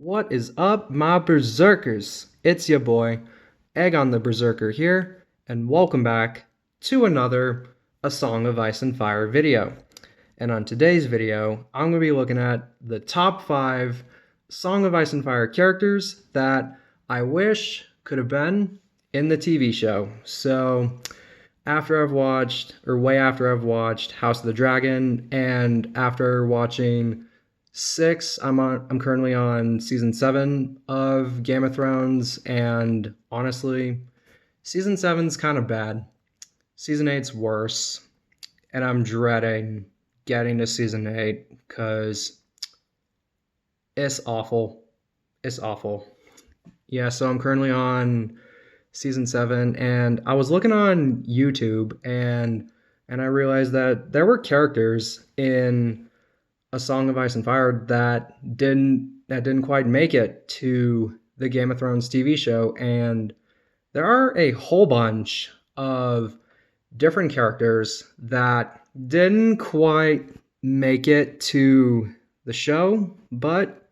What is up, my berserkers? It's your boy, Egg on the Berserker here, and welcome back to another A Song of Ice and Fire video. And on today's video, I'm going to be looking at the top 5 Song of Ice and Fire characters that I wish could have been in the TV show. So, way after I've watched House of the Dragon, and after watching 6, I'm currently on season 7 of Game of Thrones, and honestly, season 7's kind of bad. Season 8's worse, and I'm dreading getting to season 8 because it's awful. It's awful. Yeah, so I'm currently on season 7, and I was looking on YouTube, and I realized that there were characters in A Song of Ice and Fire that didn't quite make it to the Game of Thrones TV show, and there are a whole bunch of different characters that didn't quite make it to the show, but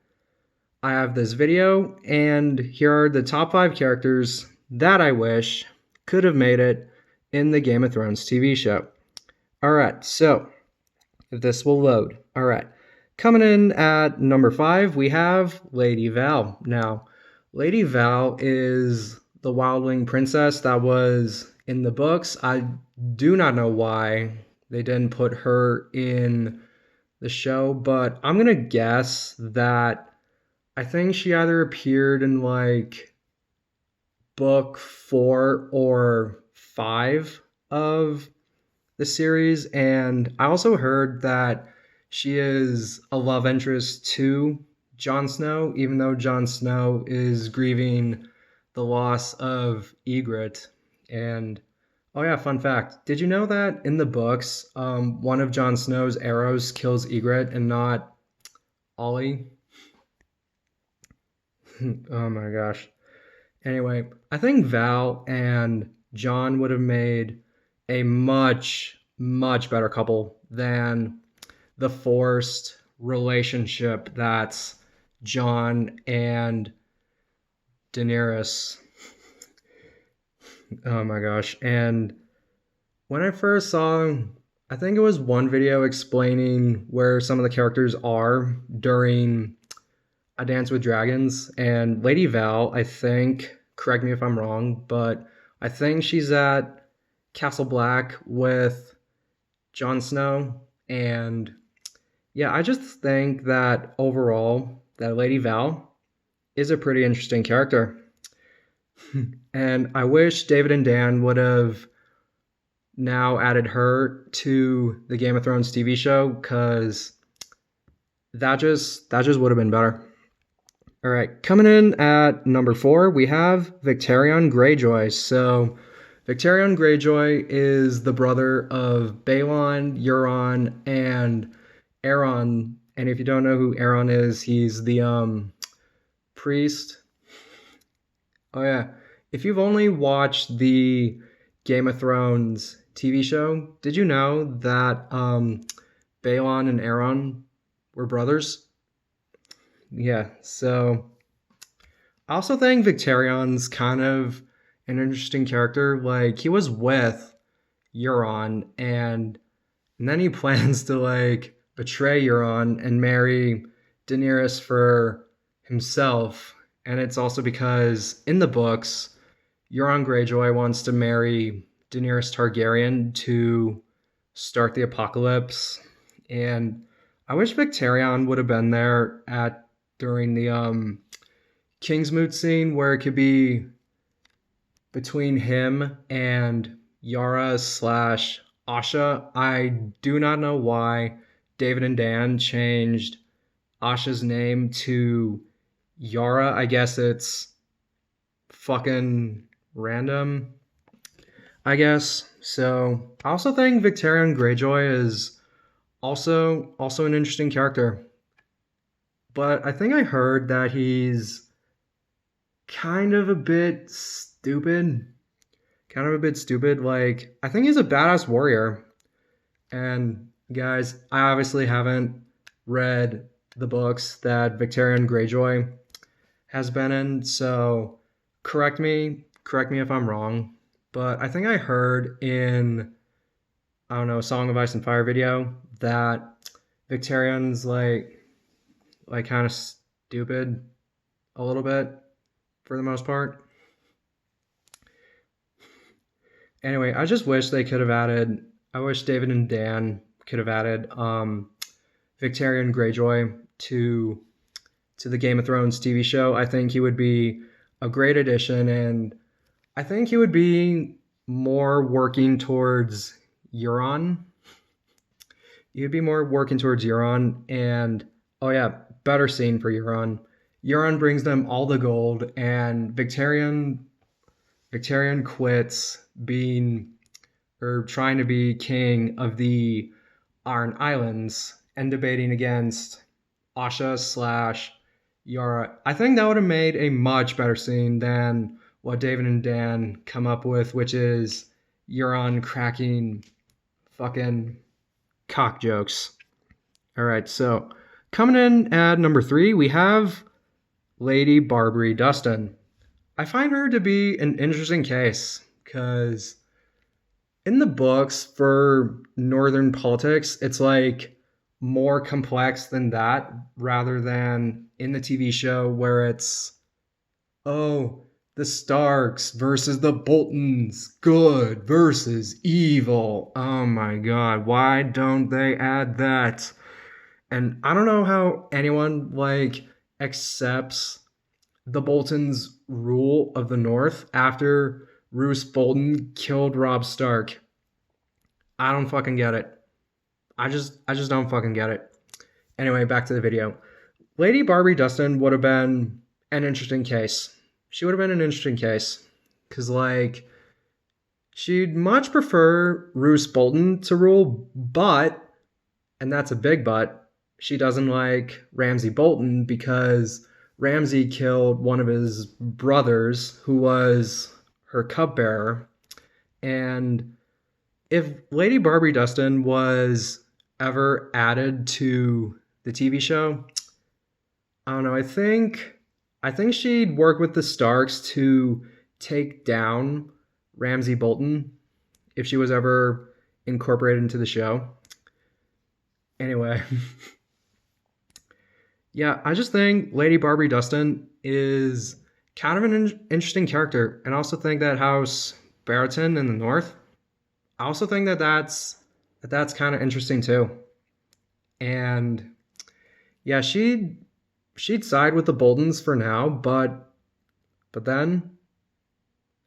I have this video, and here are the top 5 characters that I wish could have made it in the Game of Thrones TV show. Alright, so if this will load. Alright, coming in at number 5, we have Lady Val. Now, Lady Val is the wildling princess that was in the books. I do not know why they didn't put her in the show, but I'm gonna guess that I think she either appeared in book 4 or 5 of the series, and I also heard that she is a love interest to Jon Snow, even though Jon Snow is grieving the loss of Ygritte. And oh yeah, fun fact, did you know that in the books, one of Jon Snow's arrows kills Ygritte and not Ollie? Oh my gosh. Anyway, I think Val and Jon would have made a much, much better couple than the forced relationship that's Jon and Daenerys. Oh my gosh. And when I first saw, I think it was one video explaining where some of the characters are during A Dance with Dragons, and Lady Val, I think, correct me if I'm wrong, but I think she's at Castle Black with Jon Snow, and yeah, I just think that overall, that Lady Val is a pretty interesting character. And I wish David and Dan would have now added her to the Game of Thrones TV show, because that just would have been better. All right, coming in at number 4, we have Victarion Greyjoy. So, Victarion Greyjoy is the brother of Balon, Euron, and Aeron. And if you don't know who Aeron is, he's the priest. Oh yeah, if you've only watched the Game of Thrones TV show, did you know that Balon and Aeron were brothers? Yeah, so I also think Victarion's kind of an interesting character. He was with Euron, and then he plans to betray Euron and marry Daenerys for himself. And it's also because in the books, Euron Greyjoy wants to marry Daenerys Targaryen to start the apocalypse. And I wish Victarion would have been there during the Kingsmoot scene, where it could be between him and Yara / Asha. I do not know why David and Dan changed Asha's name to Yara. I guess it's fucking random, I guess. So I also think Victarion Greyjoy is also an interesting character. But I think I heard that he's kind of a bit stupid. I think he's a badass warrior. And guys, I obviously haven't read the books that Victarion Greyjoy has been in. So correct me if I'm wrong, but I think I heard in, I don't know, Song of Ice and Fire video that Victarion's like kind of stupid a little bit for the most part. Anyway, I just wish they could have added. I wish David and Dan could have added Victarion Greyjoy to the Game of Thrones TV show. I think he would be a great addition, and I think he would be more working towards Euron. He would be more working towards Euron, and oh yeah, better scene for Euron. Euron brings them all the gold, and Victarion quits being or trying to be king of the Iron Islands and debating against Asha slash Yara. I think that would have made a much better scene than what David and Dan come up with, which is Euron cracking fucking cock jokes. All right, so coming in at number 3, we have Lady Barbary Dustin. I find her to be an interesting case because in the books for Northern politics, it's like more complex than that rather than in the TV show where it's, oh, the Starks versus the Boltons, good versus evil. Oh my god, why don't they add that? And I don't know how anyone like accepts the Boltons' rule of the North after Roose Bolton killed Robb Stark. I don't fucking get it. I just don't fucking get it. Anyway, back to the video. Lady Barbary Dustin would have been an interesting case. She would have been an interesting case. Because, like, she'd much prefer Roose Bolton to rule, but, and that's a big but, she doesn't like Ramsay Bolton because Ramsay killed one of his brothers who was her cupbearer. And if Lady Barbary Dustin was ever added to the TV show, I don't know, I think she'd work with the Starks to take down Ramsay Bolton if she was ever incorporated into the show. Anyway, yeah, I just think Lady Barbary Dustin is kind of an interesting character. And I also think that House Barrington in the North, I also think that that's kind of interesting too. And yeah, she'd side with the Boltons for now, but then,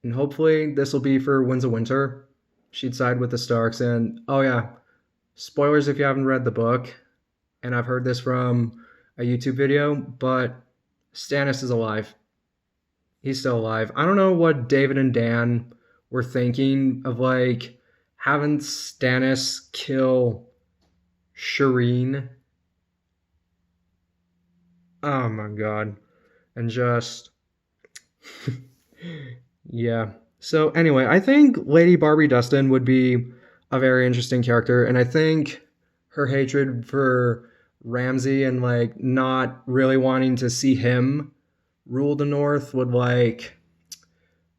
and hopefully this will be for Winds of Winter, she'd side with the Starks. And oh yeah, spoilers if you haven't read the book, and I've heard this from a YouTube video, but Stannis is alive. He's still alive. I don't know what David and Dan were thinking of like having Stannis kill Shireen. Oh my god. And just yeah. So anyway, I think Lady Barbary Dustin would be a very interesting character, and I think her hatred for Ramsay and like not really wanting to see him rule the North would like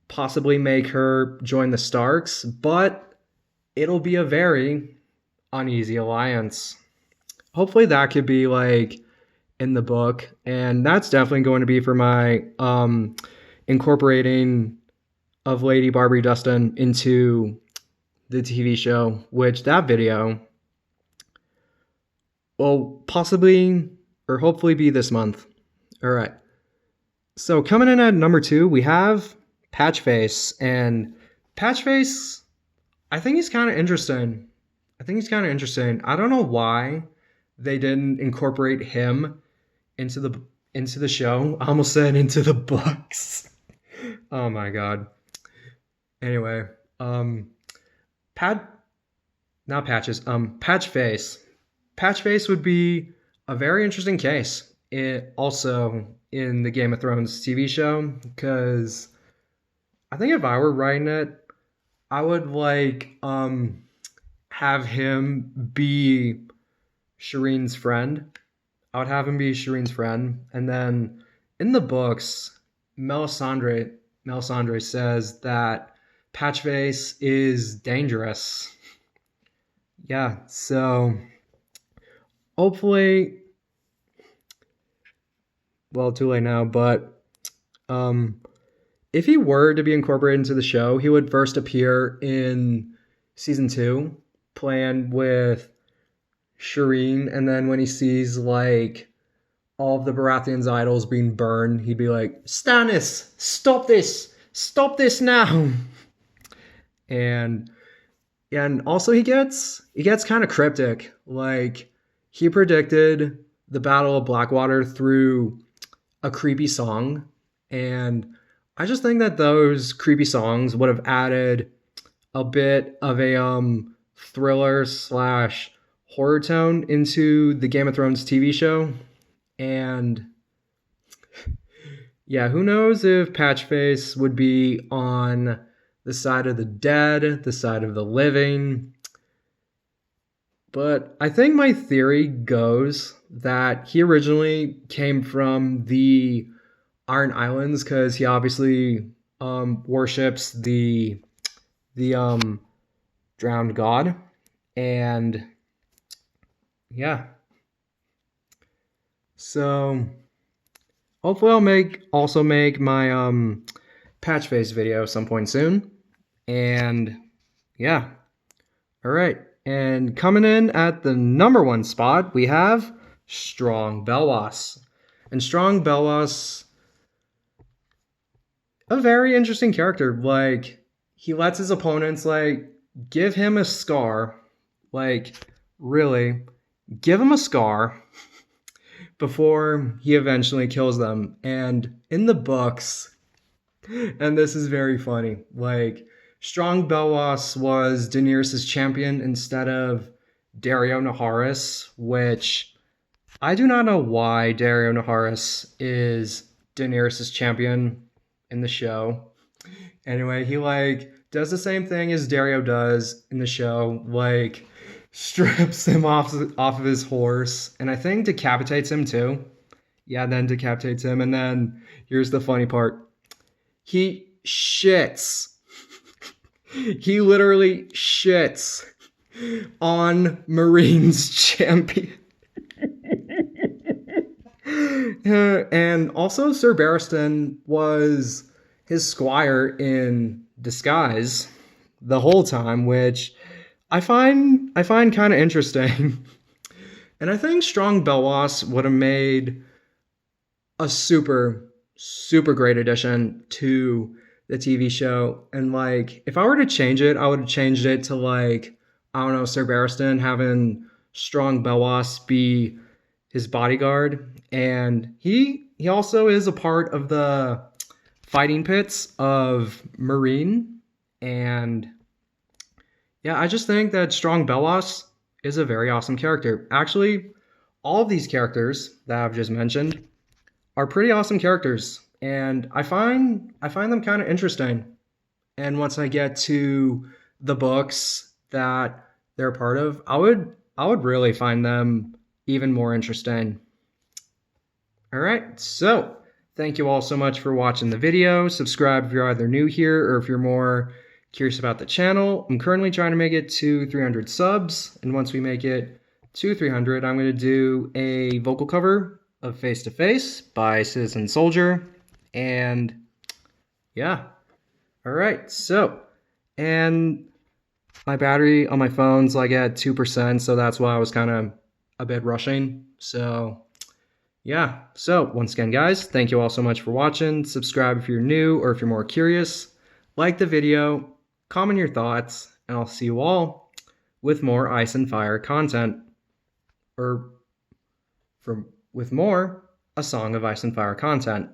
possibly make her join the Starks, but it'll be a very uneasy alliance. Hopefully that could be like in the book, and that's definitely going to be for my incorporating of Lady Barbary Dustin into the TV show, which that video will possibly or hopefully be this month. All right. So coming in at number 2, we have Patchface, and Patchface, I think he's kind of interesting. I don't know why they didn't incorporate him into the show. I almost said into the books. Oh my god. Anyway, Patchface. Patchface would be a very interesting case. Also in the Game of Thrones TV show, because I think if I were writing it, I would like have him be Shireen's friend. I would have him be Shireen's friend, and then in the books, Melisandre says that Patchface is dangerous. Yeah, so hopefully, well, too late now, but um, if he were to be incorporated into the show, he would first appear in season 2, playing with Shireen, and then when he sees like all of the Baratheon's idols being burned, he'd be like, Stannis, stop this now. And also he gets kind of cryptic. Like he predicted the Battle of Blackwater through a creepy song, and I just think that those creepy songs would have added a bit of a thriller slash horror tone into the Game of Thrones TV show. And yeah, who knows if Patchface would be on the side of the dead, the side of the living. But I think my theory goes that he originally came from the Iron Islands because he obviously worships the drowned god. And yeah. So hopefully I'll also make my Patchface video some point soon. And yeah. All right. And coming in at the number 1 spot, we have Strong Belwas. And Strong Belwas, a very interesting character. Like, he lets his opponents, like, give him a scar. Like, really, give him a scar before he eventually kills them. And in the books, and this is very funny, like, Strong Belwas was Daenerys' champion instead of Dario Naharis, which I do not know why Dario Naharis is Daenerys' champion in the show. Anyway, he like does the same thing as Dario does in the show, like strips him off of his horse, and I think decapitates him too. Yeah, then decapitates him, and then here's the funny part. He shits. He literally shits on Marine's champion. And also Sir Barristan was his squire in disguise the whole time, which I find kind of interesting. And I think Strong Belwas would have made a super great addition to the TV show. And like, if I were to change it, I would have changed it to like, I don't know, Sir Barristan having Strong Belwas be his bodyguard. And he also is a part of the fighting pits of Marine. And yeah, I just think that Strong Belwas is a very awesome character. Actually, all of these characters that I've just mentioned are pretty awesome characters. And I find them kind of interesting. And once I get to the books that they're a part of, I would really find them even more interesting. All right, so thank you all so much for watching the video. Subscribe if you're either new here or if you're more curious about the channel. I'm currently trying to make it to 300 subs, and once we make it to 300, I'm going to do a vocal cover of Face to Face by Citizen Soldier. And yeah, all right, so, and my battery on my phone's like at 2%, so that's why I was kind of a bit rushing. So yeah, so once again, guys, thank you all so much for watching. Subscribe if you're new or if you're more curious. Like the video, comment your thoughts, and I'll see you all with more Ice and Fire content. With more A Song of Ice and Fire content.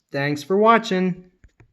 Thanks for watching.